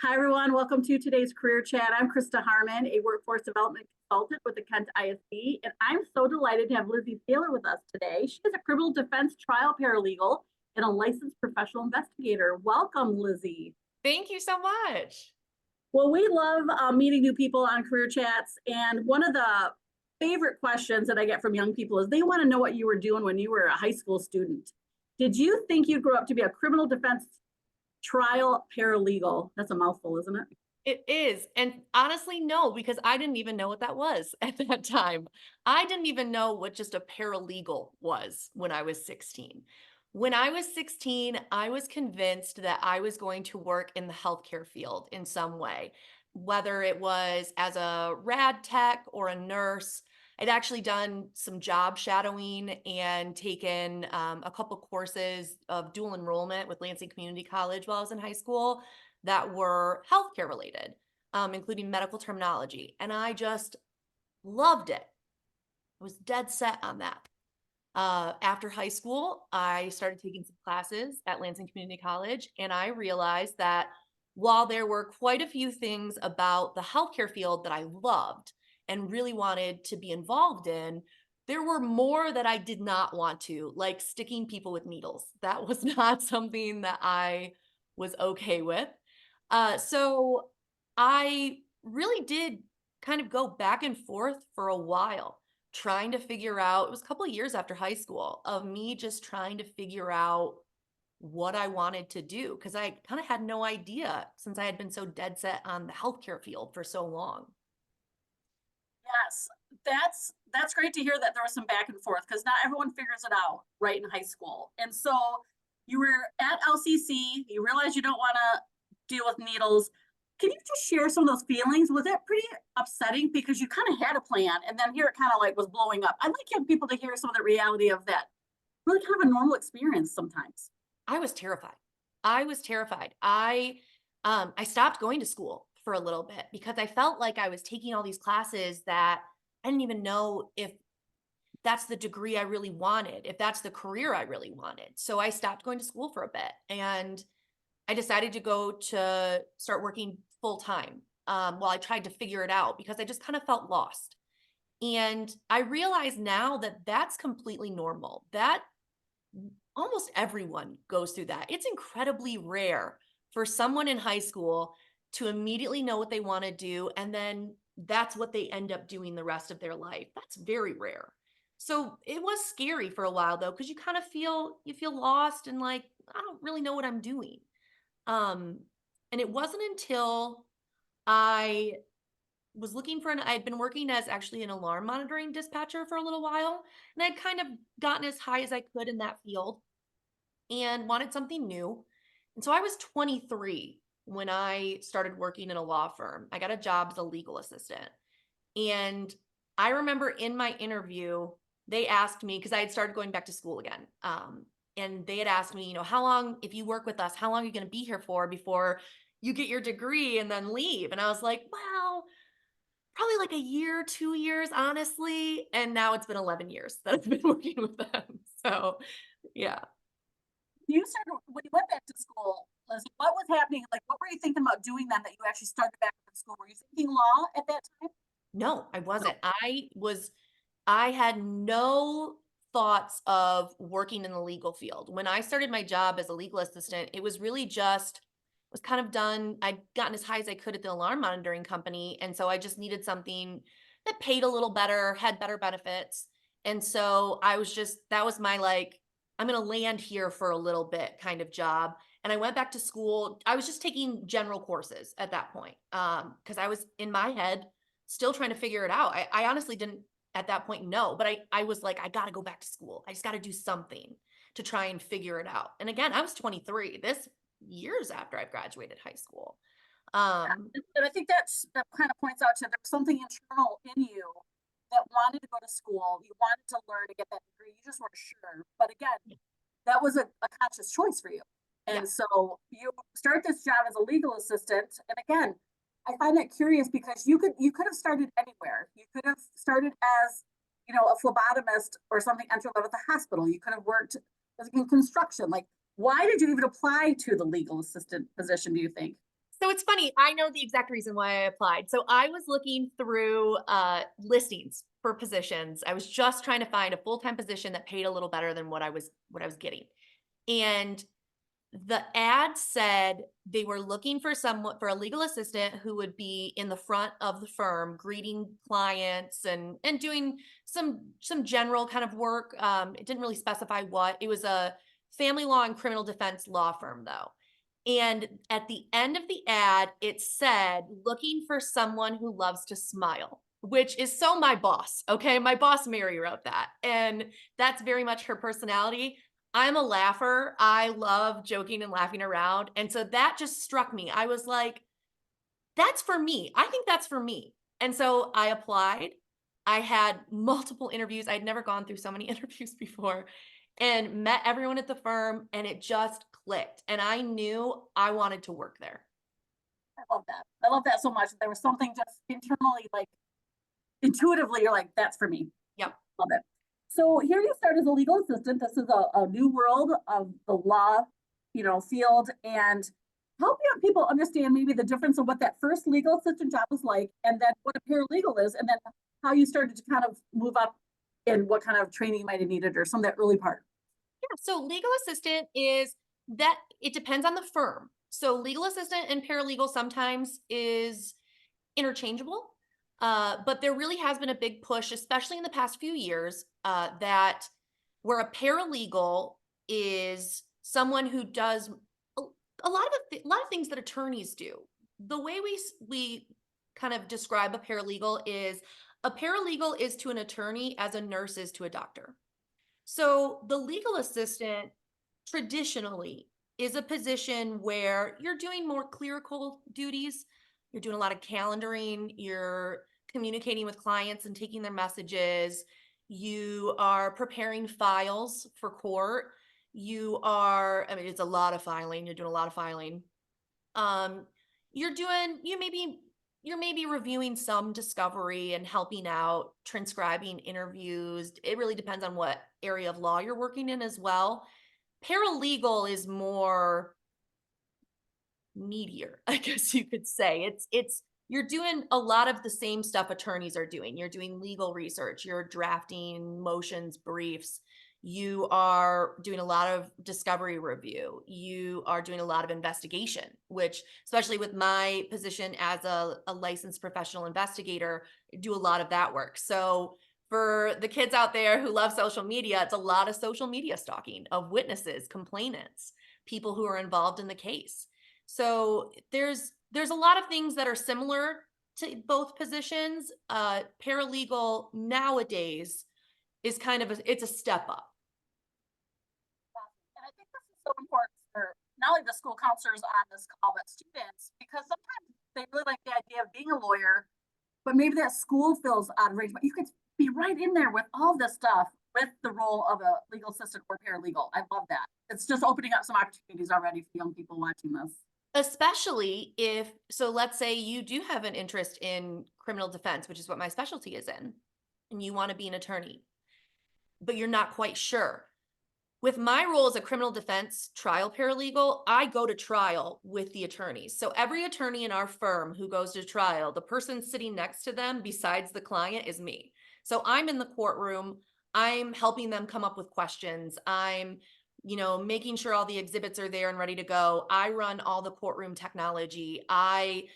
Hi, everyone. Welcome to today's Career Chat. I'm Krista Harmon, a workforce development consultant with the Kent ISD, and I'm so delighted to have Lizzy Sailor with us today. She is a criminal defense trial paralegal and a licensed professional investigator. Welcome, Lizzy. Thank you so much. Well, we love meeting new people on Career Chats, and one of the favorite questions that I get from young people is they want to know what you were doing when you were a high school student. Did you think you'd grow up to be a criminal defense trial paralegal? That's a mouthful, isn't it? It is. And honestly, no, because I didn't even know what that was at that time. I didn't even know what just a paralegal was when I was 16. When I was 16, I was convinced that I was going to work in the healthcare field in some way, whether it was as a rad tech or a nurse. I'd actually done some job shadowing and taken a couple courses of dual enrollment with Lansing Community College while I was in high school that were healthcare related, including medical terminology. And I just loved it. I was dead set on that. After high school, I started taking some classes at Lansing Community College, and I realized that while there were quite a few things about the healthcare field that I loved and really wanted to be involved in, there were more that I did not want to, like sticking people with needles. That was not something that I was okay with. So I really did kind of go back and forth for a while trying to figure out. It was a couple of years after high school of me just trying to figure out what I wanted to do because I kind of had no idea since I had been so dead set on the healthcare field for so long. Yes, that's great to hear that there was some back and forth because not everyone figures it out right in high school. And so you were at LCC, you realize you don't want to deal with needles. Can you just share some of those feelings? Was that pretty upsetting because you kind of had a plan and then here it kind of like was blowing up? I'd like young people to hear some of the reality of that. Really kind of a normal experience sometimes. I was terrified. I was terrified. I stopped going to school for a little bit because I felt like I was taking all these classes that I didn't even know if that's the degree I really wanted, if that's the career I really wanted. So I stopped going to school for a bit and I decided to go to start working full time while I tried to figure it out because I just kind of felt lost. And I realize now that that's completely normal. That almost everyone goes through that. It's incredibly rare for someone in high school to immediately know what they want to do and then that's what they end up doing the rest of their life. That's very rare. So it was scary for a while though because you feel lost and like I don't really know what I'm doing. Um and it wasn't until I was looking for I'd been working as actually an alarm monitoring dispatcher for a little while and I'd kind of gotten as high as I could in that field and wanted something new. And so I was 23 when I started working in a law firm. I got a job as a legal assistant. And I remember in my interview, they asked me, because I had started going back to school again. And they had asked me, how long, if you work with us, how long are you going to be here for before you get your degree and then leave? And I was like, well, probably like a year, 2 years, honestly. And now it's been 11 years that I've been working with them. So, yeah. You started when you went back to school, Lizzie, what was happening? Like, what were you thinking about doing then that you actually started back in school? Were you thinking law at that time? No, I No. wasn't. I had no thoughts of working in the legal field. When I started my job as a legal assistant, it was really just was kind of done. I'd gotten as high as I could at the alarm monitoring company. And so I just needed something that paid a little better, had better benefits. And so I was just, that was my like, I'm going to land here for a little bit kind of job. And I went back to school. I was just taking general courses at that point because I was in my head still trying to figure it out. I honestly didn't at that point know, but I was like, I got to go back to school. I just got to do something to try and figure it out. And again, I was 23. This years after I've graduated high school. Um, And I think that kind of points out to there was something internal in you that wanted to go to school. You wanted to learn to get that degree. You just weren't sure. But again, that was a conscious choice for you. yeah, And so you start this job as a legal assistant. And again, I find that curious because you could have started anywhere. You could have started as, a phlebotomist or something entry level at the hospital. You could have worked in construction. Like, why did you even apply to the legal assistant position, do you think? So it's funny, I know the exact reason why I applied. So I was looking through listings for positions. I was just trying to find a full-time position that paid a little better than what I was getting. And the ad said they were looking for someone for a legal assistant who would be in the front of the firm greeting clients and doing some general kind of work. It didn't really specify what. It was a family law and criminal defense law firm though. And at the end of the ad, it said, looking for someone who loves to smile, which is so my boss. Okay. My boss, Mary, wrote that. And that's very much her personality. I'm a laugher. I love joking and laughing around. And so that just struck me. I was like, that's for me. I think that's for me. And so I applied. I had multiple interviews. I'd never gone through so many interviews before and met everyone at the firm and it just clicked. And I knew I wanted to work there. I love that. I love that so much. There was something just internally, like intuitively, you're like, that's for me. Yep. Love it. So here you start as a legal assistant. This is a new world of the law, field, and help young people understand maybe the difference of what that first legal assistant job was like, and then what a paralegal is, and then how you started to kind of move up and what kind of training you might have needed or some of that early part. Yeah. So legal assistant is that it depends on the firm. So legal assistant and paralegal sometimes is interchangeable. But there really has been a big push, especially in the past few years, that where a paralegal is someone who does a, a lot of things that attorneys do. The way we kind of describe a paralegal is to an attorney as a nurse is to a doctor. So the legal assistant traditionally is a position where you're doing more clerical duties. You're doing a lot of calendaring, you're communicating with clients and taking their messages. You are preparing files for court. I mean, it's a lot of filing. You're doing a lot of filing. Um, you're doing, you're maybe reviewing some discovery and helping out, transcribing interviews. It really depends on what area of law you're working in as well. Paralegal is more meatier, I guess you could say. It's you're doing a lot of the same stuff attorneys are doing. You're doing legal research, you're drafting motions, briefs, you are doing a lot of discovery review, you are doing a lot of investigation, which especially with my position as a licensed professional investigator, do a lot of that work. So for the kids out there who love social media, it's a lot of social media stalking of witnesses, complainants, people who are involved in the case. So there's a lot of things that are similar to both positions. Paralegal nowadays is kind of it's a step up. And I think this is so important for not only the school counselors on this call, but students, because sometimes they really like the idea of being a lawyer, but maybe that school feels out of range. But you could be right in there with all this stuff with the role of a legal assistant or paralegal. I love that. It's just opening up some opportunities already for young people watching this. Especially if, so let's say you do have an interest in criminal defense, which is what my specialty is in, and you want to be an attorney, but you're not quite sure. With my role as a criminal defense trial paralegal, I go to trial with the attorneys. So every attorney in our firm who goes to trial, the person sitting next to them besides the client is me. So I'm in the courtroom, I'm helping them come up with questions. I'm, making sure all the exhibits are there and ready to go. I run all the courtroom technology. I,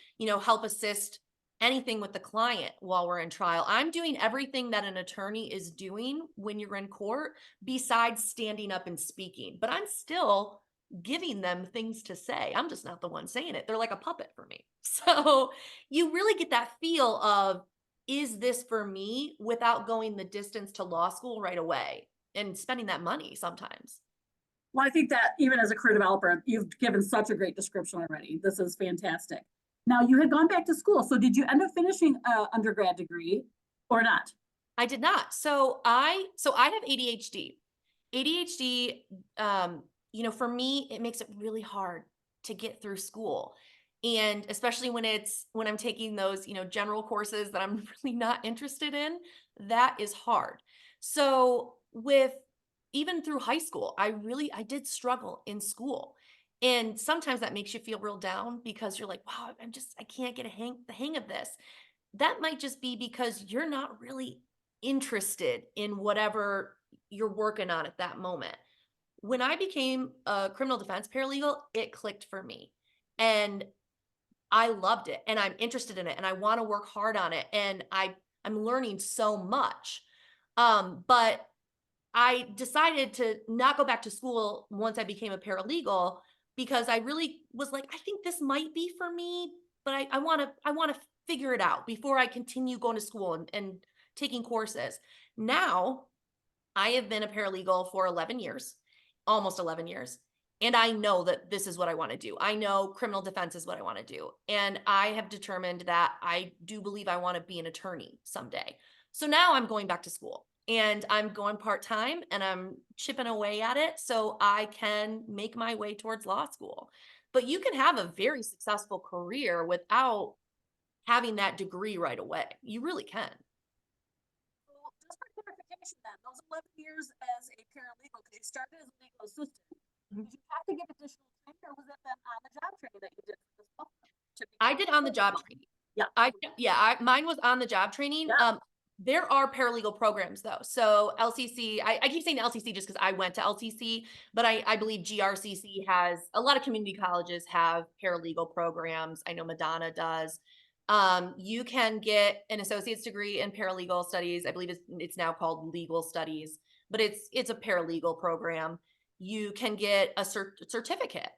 help assist anything with the client while we're in trial. I'm doing everything that an attorney is doing when you're in court besides standing up and speaking, but I'm still giving them things to say. I'm just not the one saying it. They're like a puppet for me. So you really get that feel of, is this for me, without going the distance to law school right away and spending that money sometimes. Well, I think that even as a career developer, you've given such a great description already. This is fantastic. Now, you had gone back to school. So did you end up finishing an undergrad degree or not? I did not. So I have ADHD. ADHD, for me, it makes it really hard to get through school. And especially when I'm taking those, general courses that I'm really not interested in, that is hard. So with even through high school, I did struggle in school. And sometimes that makes you feel real down because you're like, wow, I can't get the hang of this. That might just be because you're not really interested in whatever you're working on at that moment. When I became a criminal defense paralegal, it clicked for me. And I loved it and I'm interested in it and I want to work hard on it and I'm learning so much. But I decided to not go back to school once I became a paralegal because I really was like, I think this might be for me, but I want to figure it out before I continue going to school and taking courses. Now I have been a paralegal for 11 years, almost 11 years. And I know that this is what I want to do. I know criminal defense is what I want to do. And I have determined that I do believe I want to be an attorney someday. So now I'm going back to school and I'm going part time and I'm chipping away at it so I can make my way towards law school. But you can have a very successful career without having that degree right away. You really can. So just for clarification then, those 11 years as a paralegal, because you started as a legal assistant, Mhm. did you have to get additional training or was it then on the job training that you did for this program to I become did a on the job paralegal? training. Yeah, Mine was on the job training. yeah, There are paralegal programs though. So LCC, I keep saying LCC just because I went to LCC, but I believe GRCC has a lot of community colleges have paralegal programs. I know Madonna does. You can get an associate's degree in paralegal studies. I believe it's now called legal studies, but it's a paralegal program. You can get a certificate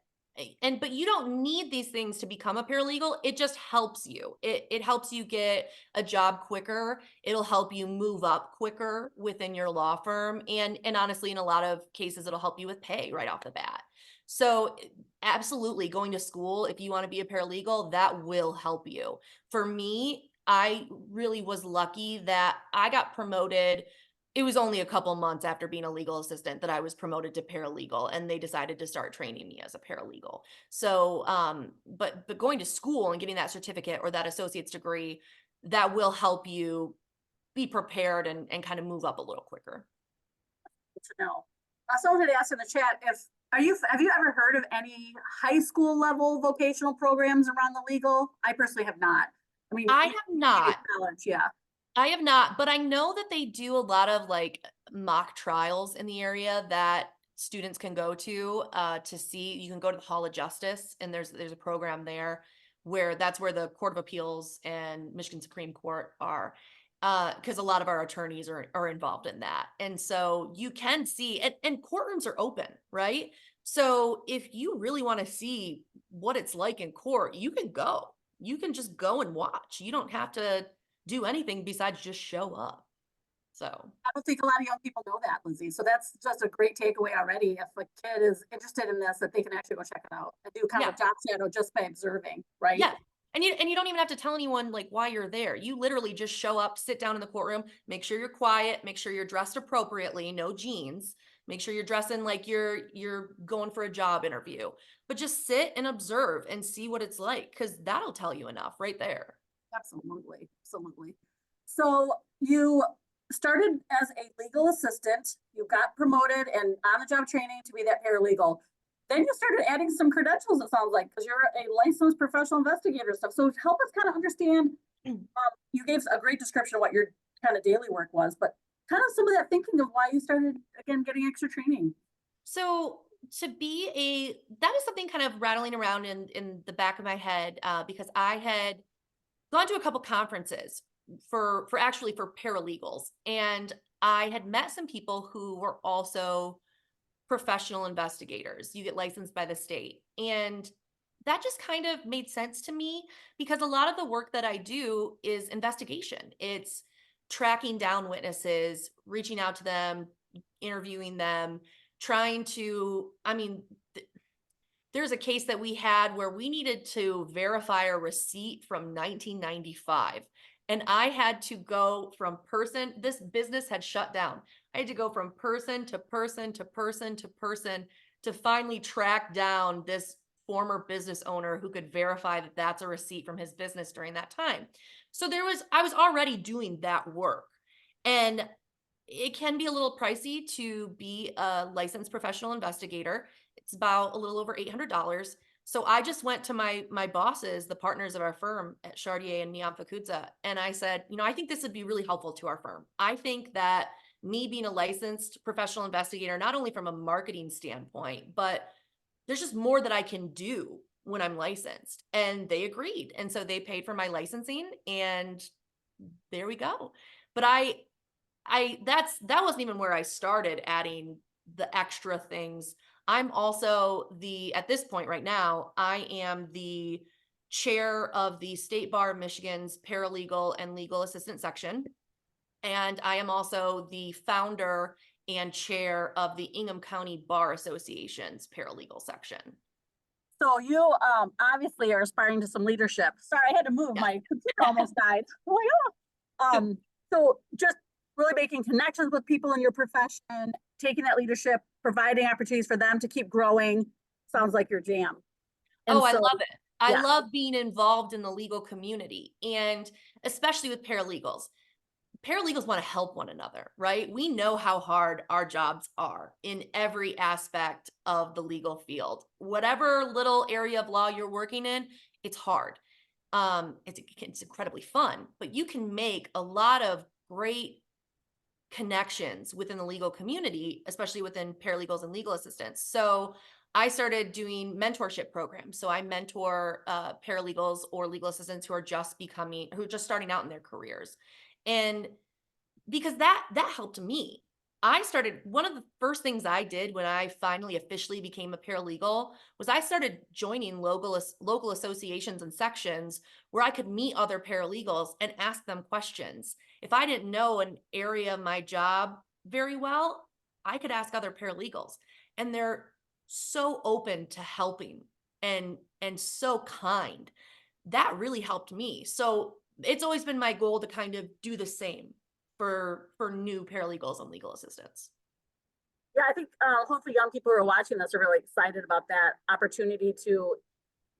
but you don't need these things to become a paralegal. It just helps you. It helps you get a job quicker. It'll help you move up quicker within your law firm. And honestly, in a lot of cases, it'll help you with pay right off the bat. So absolutely going to school, if you want to be a paralegal, that will help you. For me, I really was lucky that I got promoted. It was only a couple months after being a legal assistant that I was promoted to paralegal and they decided to start training me as a paralegal. So, but going to school and getting that certificate or that associate's degree, that will help you be prepared and kind of move up a little quicker. good to know. Someone had asked in the chat if have you ever heard of any high school level vocational programs around the legal? I personally have not. I mean, I have not. college, yeah. I have not, but I know that they do a lot of like mock trials in the area that students can go to see. You can go to the Hall of Justice, and there's a program there where that's where the Court of Appeals and Michigan Supreme Court are. Because a lot of our attorneys are involved in that. And so you can see and courtrooms are open, right? So if you really want to see what it's like in court, you can go. You can just go and watch. You don't have to do anything besides just show up. So, I don't think a lot of young people know that, Lizzie. So that's just a great takeaway already. If a kid is interested in this, that they can actually go check it out and do kind of yeah, a job shadow just by observing, right? yeah. And you don't even have to tell anyone like why you're there. You literally just show up, sit down in the courtroom, make sure you're quiet, make sure you're dressed appropriately, no jeans. Make sure you're dressing like you're going for a job interview. But just sit and observe and see what it's like cuz that'll tell you enough right there. Absolutely. Absolutely. So you started as a legal assistant, you got promoted and on the job training to be that paralegal. Then you started adding some credentials, it sounds like, because you're a licensed professional investigator stuff. So help us kind of understand. You gave a great description of what your kind of daily work was, but kind of some of that thinking of why you started again getting extra training. So to be that is something kind of rattling around in the back of my head because I had gone to a couple conferences for actually for paralegals, and I had met some people who were also professional investigators. You get licensed by the state, and that just kind of made sense to me because a lot of the work that I do is investigation. It's tracking down witnesses, reaching out to them, interviewing them, trying to, I mean, there's a case that we had where we needed to verify a receipt from 1995. And I had to go from person, this business had shut down. I had to go from person to person to person to person to finally track down this former business owner who could verify that that's a receipt from his business during that time. So I was already doing that work. And it can be a little pricey to be a licensed professional investigator. It's about a little over $800. So I just went to my bosses, the partners of our firm at Chartier and Neon Fakudza, and I said, I think this would be really helpful to our firm. I think that me being a licensed professional investigator, not only from a marketing standpoint, but there's just more that I can do when I'm licensed. And they agreed. And so they paid for my licensing, and there we go. But that wasn't even where I started adding the extra things. I'm also at this point right now, I am the chair of the State Bar of Michigan's paralegal and legal assistant section. And I am also the founder and chair of the Ingham County Bar Association's paralegal section. So you obviously are aspiring to some leadership. Sorry, I had to move. Yeah. My computer almost died. Oh yeah. So just really making connections with people in your profession, taking that leadership, providing opportunities for them to keep growing. Sounds like your jam. And Oh, I so, love it. I yeah, love being involved in the legal community, and especially with paralegals. Paralegals want to help one another, right? We know how hard our jobs are in every aspect of the legal field. Whatever little area of law you're working in, it's hard. It's incredibly fun, but you can make a lot of great connections within the legal community, especially within paralegals and legal assistants. So I started doing mentorship programs. So I mentor paralegals or legal assistants who are just starting out in their careers. And because that helped me. One of the first things I did when I finally officially became a paralegal was I started joining local associations and sections where I could meet other paralegals and ask them questions. If I didn't know an area of my job very well, I could ask other paralegals, and they're so open to helping and so kind. That really helped me. So it's always been my goal to kind of do the same for new paralegals and legal assistants. yeah, I think hopefully young people who are watching this are really excited about that opportunity to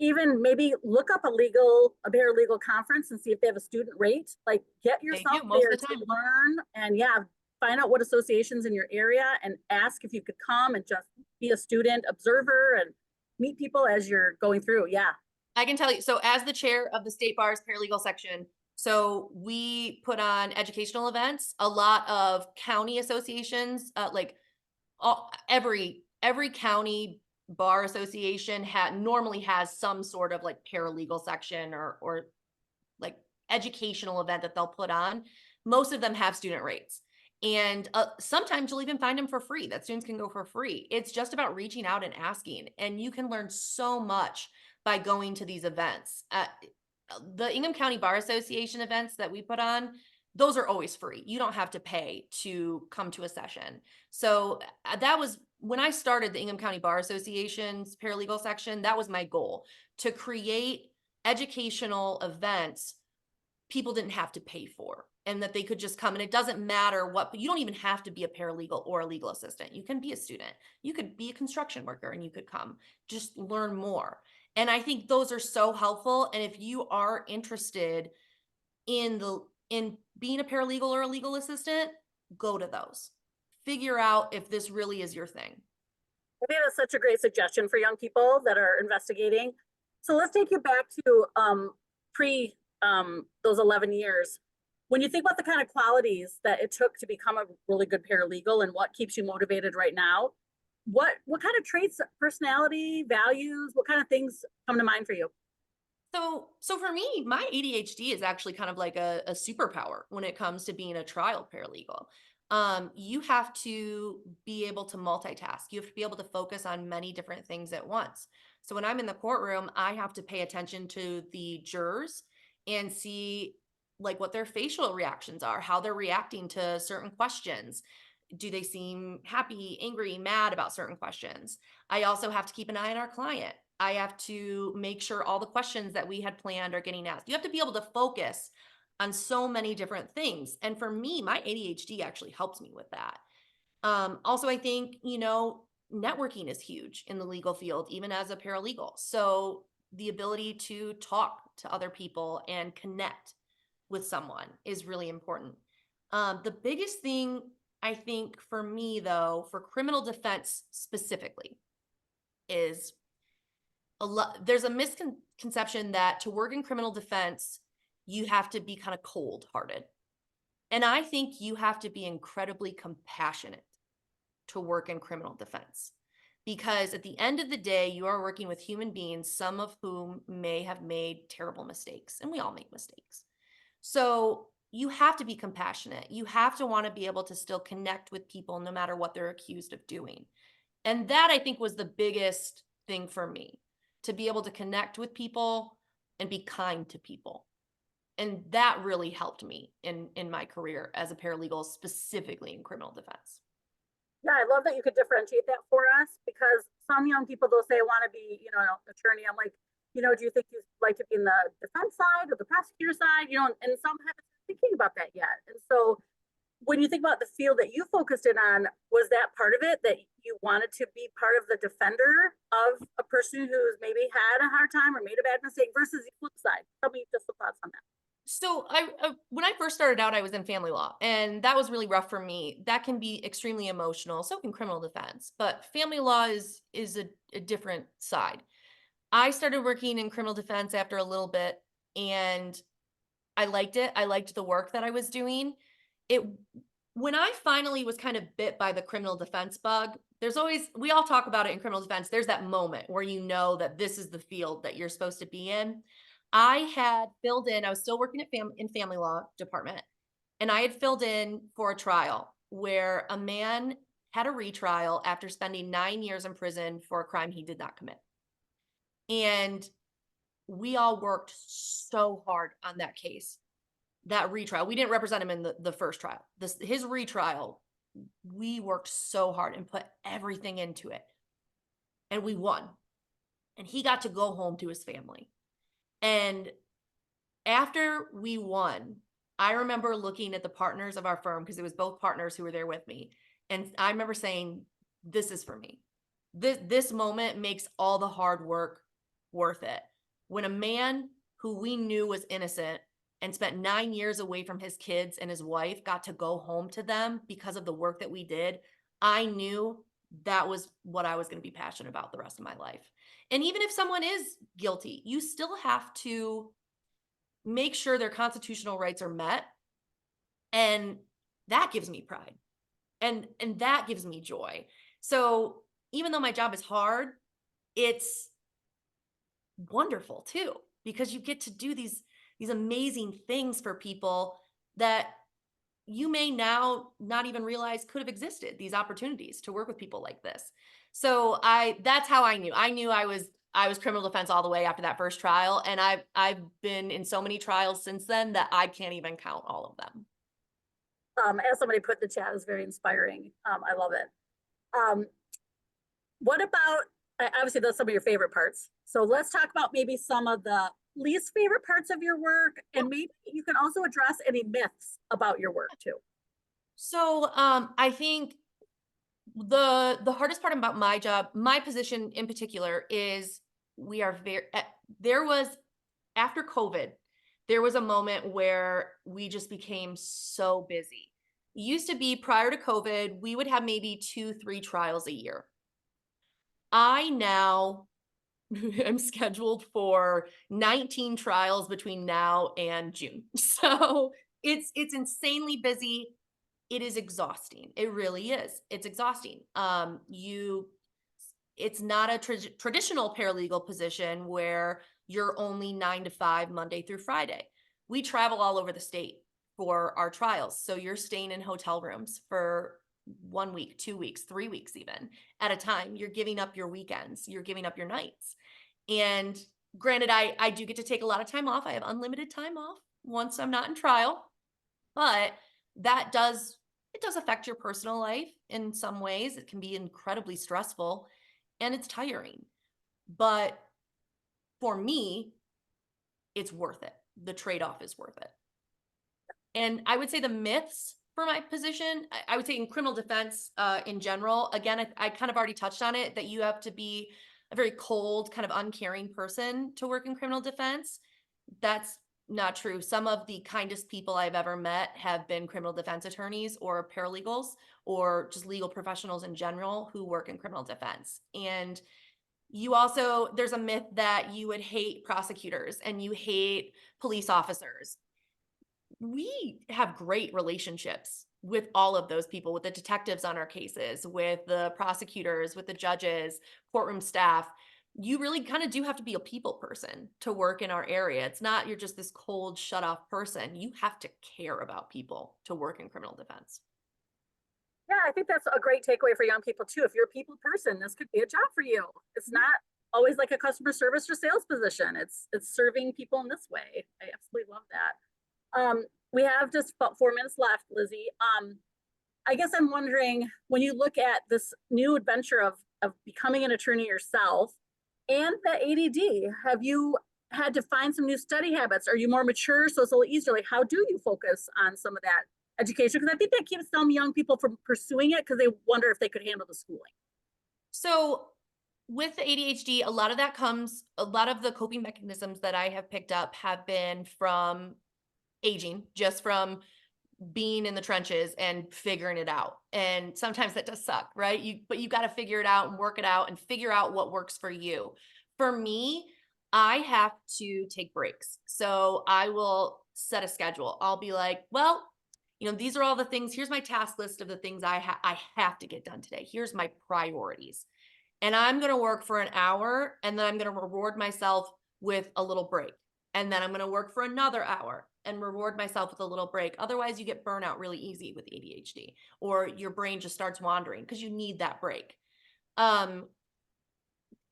even maybe look up a paralegal conference and see if they have a student rate. Like get They yourself do most there of the to time. learn and yeah, find out what associations in your area and ask if you could come and just be a student observer and meet people as you're going through. Yeah. I can tell you, so as the chair of the state bar's paralegal section, so we put on educational events. A lot of county associations, like every county bar association normally has some sort of like paralegal section or like educational event that they'll put on. Most of them have student rates. And sometimes you'll even find them for free, that students can go for free. It's just about reaching out and asking. And you can learn so much by going to these events. The Ingham County Bar Association events that we put on, those are always free. You don't have to pay to come to a session. So that was when I started the Ingham County Bar Association's paralegal section, that was my goal, to create educational events people didn't have to pay for, and that they could just come. And it doesn't matter you don't even have to be a paralegal or a legal assistant. You can be a student, you could be a construction worker, and you could come just learn more. And I think those are so helpful. And if you are interested in being a paralegal or a legal assistant, go to those. Figure out if this really is your thing. I think that's such a great suggestion for young people that are investigating. So let's take you back to pre those 11 years. When you think about the kind of qualities that it took to become a really good paralegal and what keeps you motivated right now, what kind of traits, personality, values, what kind of things come to mind for you? So for me, my ADHD is actually kind of like a superpower when it comes to being a trial paralegal. You have to be able to multitask. You have to be able to focus on many different things at once. So when I'm in the courtroom, I have to pay attention to the jurors and see like what their facial reactions are, how they're reacting to certain questions. Do they seem happy, angry, mad about certain questions? I also have to keep an eye on our client. I have to make sure all the questions that we had planned are getting asked. You have to be able to focus on so many different things. And for me, my ADHD actually helps me with that. Also, I think, networking is huge in the legal field, even as a paralegal. So the ability to talk to other people and connect with someone is really important. The biggest thing I think for me, though, for criminal defense specifically, is there's a misconception that to work in criminal defense, you have to be kind of cold-hearted. And I think you have to be incredibly compassionate to work in criminal defense. Because at the end of the day, you are working with human beings, some of whom may have made terrible mistakes, and we all make mistakes. So you have to be compassionate. You have to want to be able to still connect with people no matter what they're accused of doing. And that I think was the biggest thing for me, to be able to connect with people and be kind to people. And that really helped me in my career as a paralegal, specifically in criminal defense. Yeah, I love that you could differentiate that for us because some young people they'll say I want to be, an attorney. I'm like, do you think you like to be in the defense side or the prosecutor side? And some haven't been thinking about that yet. And so when you think about the field that you focused in on, was that part of it that you wanted to be part of the defender of a person who's maybe had a hard time or made a bad mistake versus the flip side? Tell me just some thoughts on that. So when I first started out, I was in family law, and that was really rough for me. That can be extremely emotional. So can criminal defense, but family law is a different side. I started working in criminal defense after a little bit, and I liked it. I liked the work that I was doing. It When I finally was kind of bit by the criminal defense bug, there's always, we all talk about it in criminal defense. There's that moment where you know that this is the field that you're supposed to be in. I had filled in, I was still working at in family law department, and I had filled in for a trial where a man had a retrial after spending 9 years in prison for a crime he did not commit. And we all worked so hard on that case, that retrial. We didn't represent him in the first trial. His retrial, we worked so hard and put everything into it. And we won. And he got to go home to his family. And after we won, I remember looking at the partners of our firm, because it was both partners who were there with me. And I remember saying, this is for me. This moment makes all the hard work worth it. When a man who we knew was innocent and spent 9 years away from his kids and his wife got to go home to them because of the work that we did, I knew that was what I was going to be passionate about the rest of my life. And even if someone is guilty, you still have to make sure their constitutional rights are met. And that gives me pride. And that gives me joy. So even though my job is hard, it's wonderful too, because you get to do these amazing things for people that you may now not even realize could have existed, these opportunities to work with people like this. So that's how I knew I was criminal defense all the way after that first trial. And I've been in so many trials since then that I can't even count all of them. As somebody put in the chat, is very inspiring. I love it. What about, obviously those are some of your favorite parts. So let's talk about maybe some of the least favorite parts of your work, and maybe you can also address any myths about your work too. So I think the hardest part about my job, my position in particular, is we are there was, after COVID, there was a moment where we just became so busy. It used to be, prior to COVID, we would have maybe 2-3 trials a year. I now am scheduled for 19 trials between now and June. So it's insanely busy. It is exhausting. It really is. It's exhausting. It's not a traditional paralegal position where you're only 9 to 5 Monday through Friday. We travel all over the state for our trials. So you're staying in hotel rooms for 1 week, 2 weeks, 3 weeks, even at a time. You're giving up your weekends, you're giving up your nights. And granted, I do get to take a lot of time off. I have unlimited time off once I'm not in trial, but that does, it does affect your personal life in some ways. It can be incredibly stressful and it's tiring. But for me, it's worth it. The trade-off is worth it. And I would say the myths for my position, I would say in criminal defense in general, again, I kind of already touched on it, that you have to be a very cold, kind of uncaring person to work in criminal defense. That's not true. Some of the kindest people I've ever met have been criminal defense attorneys or paralegals or just legal professionals in general who work in criminal defense. And You also, there's a myth that you would hate prosecutors and you hate police officers. We have great relationships with all of those people, with the detectives on our cases, with the prosecutors, with the judges, courtroom staff. You really kind of do have to be a people person to work in our area. It's not you're just this cold, shut off person. You have to care about people to work in criminal defense. Yeah, I think that's a great takeaway for young people too. If you're a people person, this could be a job for you. It's not always like a customer service or sales position. It's serving people in this way. I absolutely love that. We have just about 4 minutes left, Lizzy. I guess I'm wondering, when you look at this new adventure of becoming an attorney yourself and the ADD, have you had to find some new study habits? Are you more mature, so it's a little easier? Like, how do you focus on some of that education? Because I think that keeps some young people from pursuing it because they wonder if they could handle the schooling. So, with the ADHD, a lot of that comes, a lot of the coping mechanisms that I have picked up have been from aging, just from being in the trenches and figuring it out. And sometimes that does suck, right? But you got to figure it out and work it out and figure out what works for you. For me, I have to take breaks. So I will set a schedule. I'll be like, well, these are all the things. Here's my task list of the things I have to get done today. Here's my priorities. And I'm going to work for an hour and then I'm going to reward myself with a little break. And then I'm going to work for another hour and reward myself with a little break. Otherwise, you get burnout really easy with ADHD, or your brain just starts wandering because you need that break.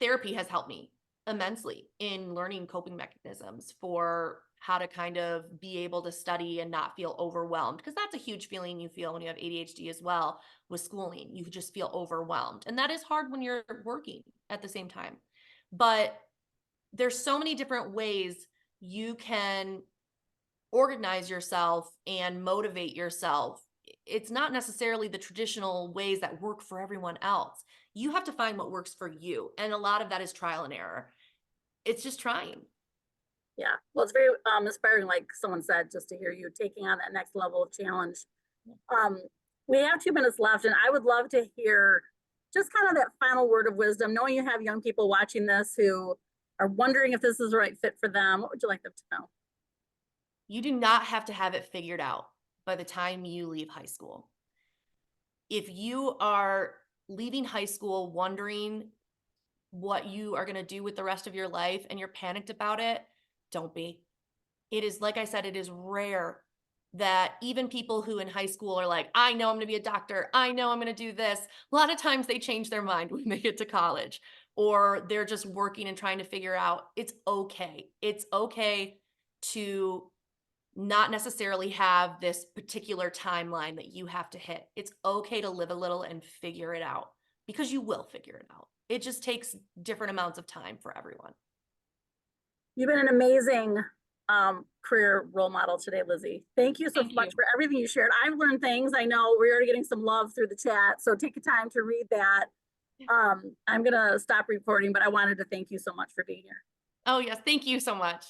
Therapy has helped me immensely in learning coping mechanisms for how to kind of be able to study and not feel overwhelmed, because that's a huge feeling you feel when you have ADHD as well with schooling. You just feel overwhelmed. And that is hard when you're working at the same time. But there's so many different ways you can organize yourself and motivate yourself. It's not necessarily the traditional ways that work for everyone else. You have to find what works for you. And a lot of that is trial and error. It's just trying. Yeah, well, it's very inspiring, like someone said, just to hear you taking on that next level of challenge. Um, we have 2 minutes left, and I would love to hear just kind of that final word of wisdom, knowing you have young people watching this who are wondering if this is the right fit for them. What would you like them to know? You do not have to have it figured out by the time you leave high school. If you are leaving high school wondering what you are going to do with the rest of your life and you're panicked about it, don't be. It is, like I said, it is rare that even people who in high school are like, I know I'm going to be a doctor. I know I'm going to do this. A lot of times they change their mind when they get to college, or they're just working and trying to figure out it's okay. It's okay to not necessarily have this particular timeline that you have to hit. It's okay to live a little and figure it out, because you will figure it out. It just takes different amounts of time for everyone. You've been an amazing career role model today, Lizzy. Thank you so Thank much you. for everything you shared. I've learned things. I know we're already getting some love through the chat, so take the time to read that. I'm going to stop recording, but I wanted to thank you so much for being here. Oh, yes. Thank you so much.